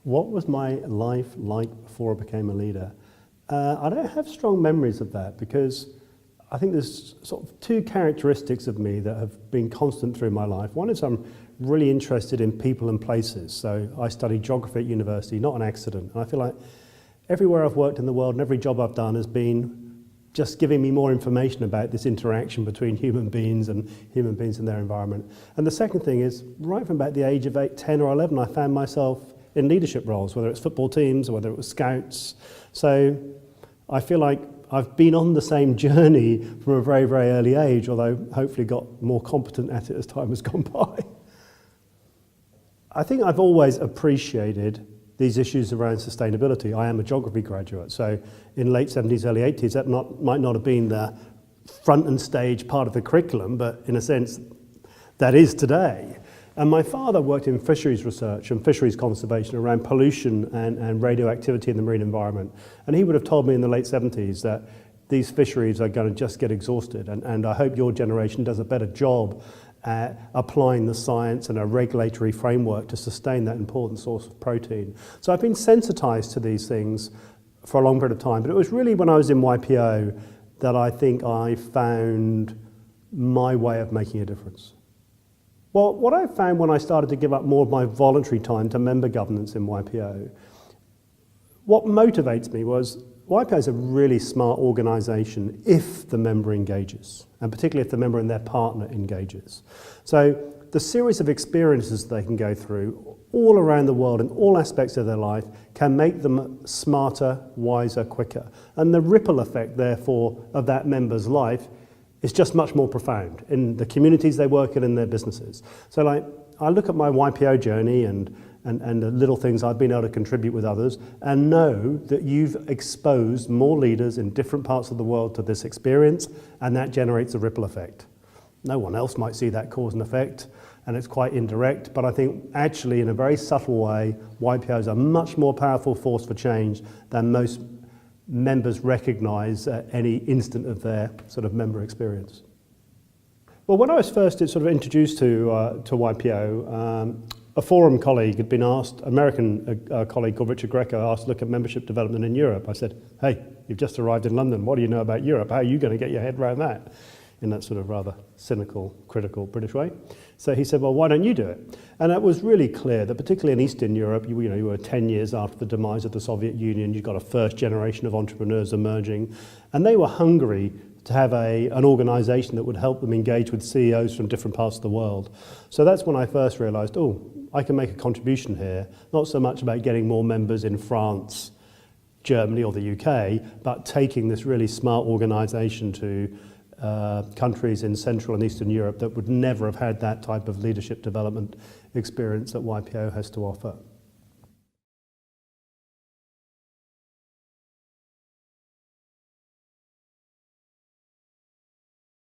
What was my life like before I became a leader? I don't have strong memories of that because I think there's sort of two characteristics of me that have been constant through my life. One is I'm really interested in people and places. So I studied geography at university, not an accident. And I feel like everywhere I've worked in the world and every job I've done has been just giving me more information about this interaction between human beings and their environment. And the second thing is, right from about the age of 8, 10 or 11, I found myself in leadership roles, whether it's football teams or whether it was scouts. So I feel like I've been on the same journey from a very, very early age, although hopefully got more competent at it as time has gone by. I think I've always appreciated these issues around sustainability. I am a geography graduate, so in late 70s, early 80s, that might not have been the front and stage part of the curriculum, but in a sense, that is today. And my father worked in fisheries research and fisheries conservation around pollution and radioactivity in the marine environment. And he would have told me in the late 70s that these fisheries are going to just get exhausted. And I hope your generation does a better job at applying the science and a regulatory framework to sustain that important source of protein. So I've been sensitized to these things for a long period of time. But it was really when I was in YPO that I think I found my way of making a difference. Well, what I found when I started to give up more of my voluntary time to member governance in YPO, what motivates me was YPO is a really smart organisation if the member engages, and particularly if the member and their partner engages. So the series of experiences they can go through all around the world in all aspects of their life can make them smarter, wiser, quicker. And the ripple effect, therefore, of that member's life is just much more profound in the communities they work in their businesses. So like, I look at my YPO journey and the little things I've been able to contribute with others and know that you've exposed more leaders in different parts of the world to this experience, and that generates a ripple effect. No one else might see that cause and effect, and it's quite indirect, but I think actually in a very subtle way, YPO is a much more powerful force for change than most members recognise at any instant of their sort of member experience. Well, when I was first sort of introduced to YPO, a forum colleague had been asked, American colleague called Richard Greco, asked to look at membership development in Europe. I said, hey, you've just arrived in London, what do you know about Europe? How are you going to get your head around that? In that sort of rather cynical, critical British way. So he said, well, why don't you do it? And it was really clear that particularly in Eastern Europe, you were 10 years after the demise of the Soviet Union, you've got a first generation of entrepreneurs emerging, and they were hungry to have an organisation that would help them engage with CEOs from different parts of the world. So that's when I first realised, oh, I can make a contribution here, not so much about getting more members in France, Germany or the UK, but taking this really smart organisation to countries in Central and Eastern Europe that would never have had that type of leadership development experience that YPO has to offer.